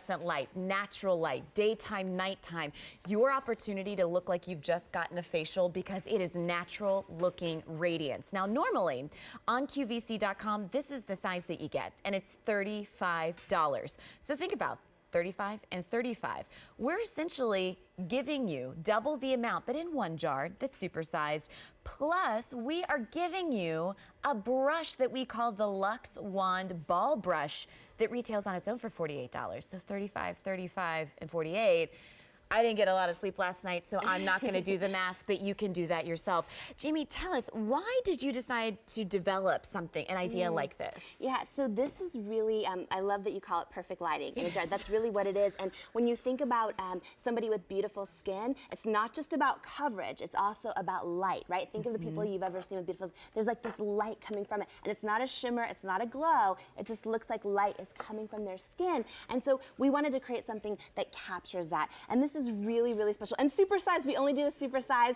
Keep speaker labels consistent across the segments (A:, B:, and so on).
A: fluorescent light, natural light, daytime, nighttime. Your opportunity to look like you've just gotten a facial because it is natural looking radiance. Now, normally on QVC.com, this is the size that you get, and it's $35. So think about 35 and 35. We're essentially giving you double the amount, but in one jar that's supersized. Plus, we are giving you a brush that we call the Luxe Wand Ball Brush that retails on its own for $48. So 35, 35, and 48. I didn't get a lot of sleep last night, so I'm not going to do the math, but you can do that yourself. Jamie, tell us, why did you decide to develop something, an idea like this?
B: Yeah, so this is really, I love that you call it perfect lighting in a jar. That's really what it is. And when you think about somebody with beautiful skin, it's not just about coverage, it's also about light, right? Think of the people you've ever seen with beautiful skin. There's like this light coming from it, and it's not a shimmer, it's not a glow, it just looks like light is coming from their skin. And so we wanted to create something that captures that. And this is really, really special. And supersize, we only do the supersize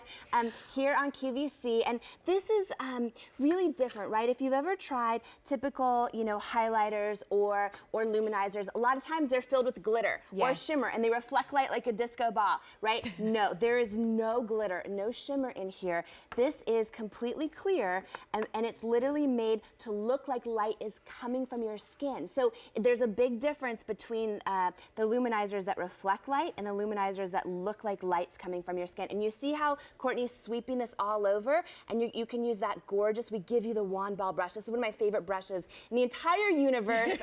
B: here on QVC. And this is really different, right? If you've ever tried typical, you know, highlighters or luminizers, a lot of times they're filled with glitter or shimmer, and they reflect light like a disco ball, right? No, there is no glitter, no shimmer in here. This is completely clear, and it's literally made to look like light is coming from your skin. So there's a big difference between the luminizers that reflect light and the luminizers that look like lights coming from your skin. And you see how Courtney's sweeping this all over, and you can use that gorgeous, we give you the wand ball brush. This is one of my favorite brushes in the entire universe.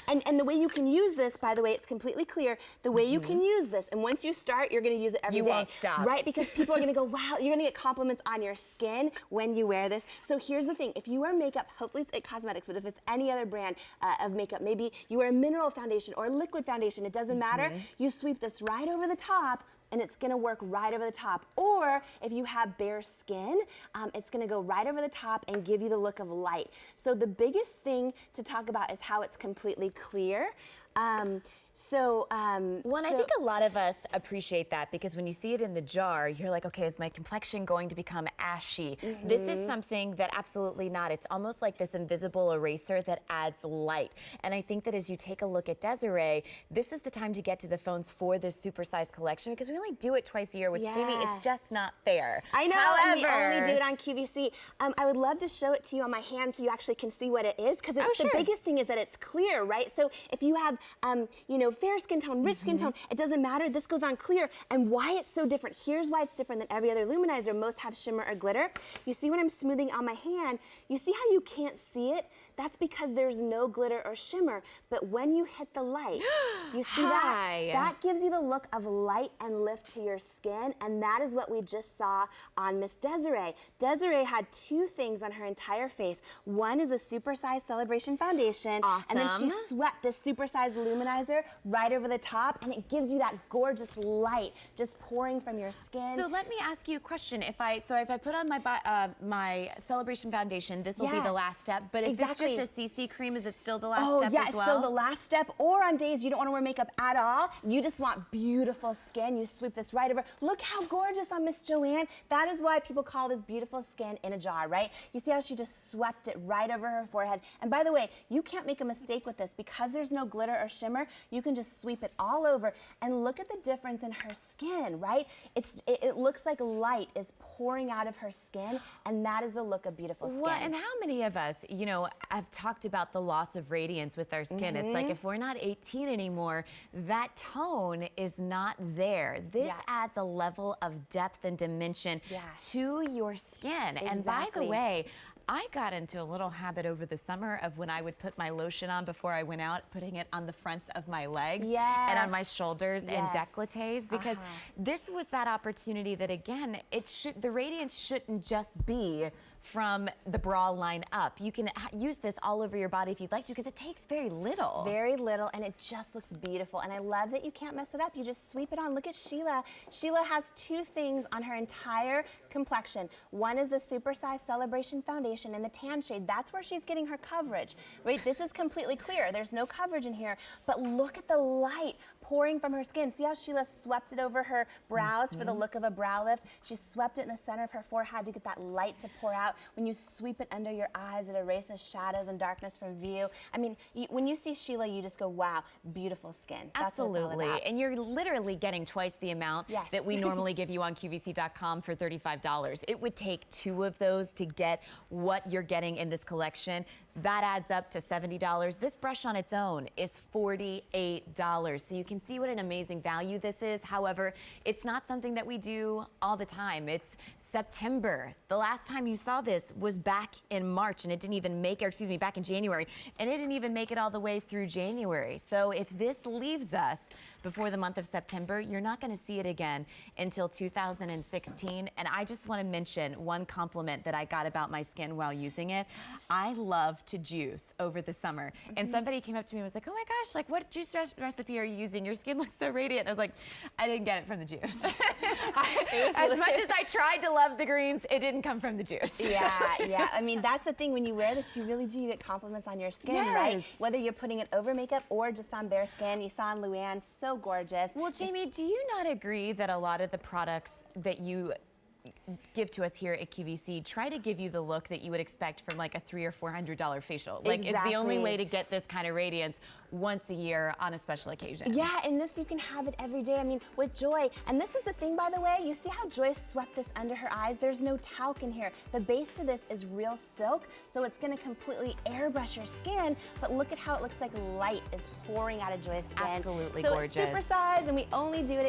B: And the way you can use this, by the way, it's completely clear, the way you can use this, and once you start, you're gonna use it every day.
A: You won't stop.
B: Right, because people are gonna go, wow, you're gonna get compliments on your skin when you wear this. So here's the thing, if you wear makeup, hopefully it's IT Cosmetics, but if it's any other brand of makeup, maybe you wear a mineral foundation or a liquid foundation, it doesn't matter, you sweep this right over the top, and it's gonna work right over the top. Or if you have bare skin, it's gonna go right over the top and give you the look of light. So the biggest thing to talk about is how it's completely clear.
A: I think a lot of us appreciate that, because when you see it in the jar, you're like, okay, is my complexion going to become ashy? This is something that absolutely not. It's almost like this invisible eraser that adds light. And I think that as you take a look at Desiree, this is the time to get to the phones for this supersized collection, because we only do it twice a year, which Jamie, it's just not fair.
B: I know, and we only do it on QVC. I would love to show it to you on my hand so you actually can see what it is, because the biggest thing is that it's clear, right? So if you have, you know, fair skin tone, rich skin tone, it doesn't matter, this goes on clear. And why it's so different, here's why it's different than every other luminizer. Most have shimmer or glitter. You see when I'm smoothing on my hand, you see how you can't see it? That's because there's no glitter or shimmer. But when you hit the light, you see that? That gives you the look of light and lift to your skin, and that is what we just saw on Miss Desiree. Desiree had two things on her entire face. One is a supersized Celebration Foundation, and then she swept this supersized luminizer right over the top, and it gives you that gorgeous light just pouring from your skin.
A: So let me ask you a question. If I put on my Celebration Foundation, this will be the last step, but if it's just a CC cream, is it still the last step as well?
B: Yeah, it's still the last step. Or on days you don't want to wear makeup at all, you just want beautiful skin, you sweep this right over. Look how gorgeous on Miss Joanne. That is why people call this beautiful skin in a jar, right? You see how she just swept it right over her forehead. And by the way, you can't make a mistake with this. Because there's no glitter or shimmer, you can just sweep it all over, and look at the difference in her skin, right? It looks like light is pouring out of her skin, and that is the look of beautiful skin.
A: Well, and how many of us, you know, I've talked about the loss of radiance with our skin. It's like if we're not 18 anymore, that tone is not there. This adds a level of depth and dimension to your skin. And by the way, I got into a little habit over the summer of when I would put my lotion on before I went out, putting it on the fronts of my legs and on my shoulders and décolletés, because this was that opportunity that, again, the radiance shouldn't just be from the bra line up. You can use this all over your body if you'd like to, because it takes very little.
B: Very little, and it just looks beautiful. And I love that you can't mess it up. You just sweep it on. Look at Sheila. Sheila has two things on her entire complexion. One is the supersized Celebration Foundation in the tan shade. That's where she's getting her coverage, right? This is completely clear. There's no coverage in here, but look at the light pouring from her skin. See how Sheila swept it over her brows for the look of a brow lift? She swept it in the center of her forehead to get that light to pour out. out. When you sweep it under your eyes, it erases shadows and darkness from view. I mean, when you see Sheila, you just go, wow, beautiful skin. That's what it's all
A: Absolutely.
B: about.
A: And you're literally getting twice the amount
B: Yes.
A: that we normally give you on QVC.com for $35. It would take 2 of those to get what you're getting in this collection. That adds up to $70. This brush on its own is $48. So you can see what an amazing value this is. However, it's not something that we do all the time. It's September. The last time you saw this was back in March, and it didn't even make, or excuse me, back in January, and it didn't even make it all the way through January. So if this leaves us before the month of September, you're not going to see it again until 2016. And I just want to mention one compliment that I got about my skin while using it. I love to juice over the summer. And somebody came up to me and was like, oh my gosh, like what juice recipe are you using? Your skin looks so radiant. I was like, I didn't get it from the juice. As much as I tried to love the greens, it didn't come from the juice.
B: Yeah, yeah. I mean, that's the thing. When you wear this, you really do get compliments on your skin, right?
A: Yes.
B: Whether you're putting it over makeup or just on bare skin. You saw on Luann, so gorgeous.
A: Well, Jamie, do you not agree that a lot of the products that you give to us here at QVC try to give you the look that you would expect from like a $300 or $400 facial? Like, it's the only way to get this kind of radiance once a year on a special occasion.
B: Yeah, and this you can have it every day. I mean, with Joy, and this is the thing, by the way, you see how Joy swept this under her eyes? There's no talc in here. The base to this is real silk, so it's gonna completely airbrush your skin, but look at how it looks like light is pouring out of Joy's skin.
A: Absolutely
B: so
A: gorgeous.
B: It's super size, and we only do it at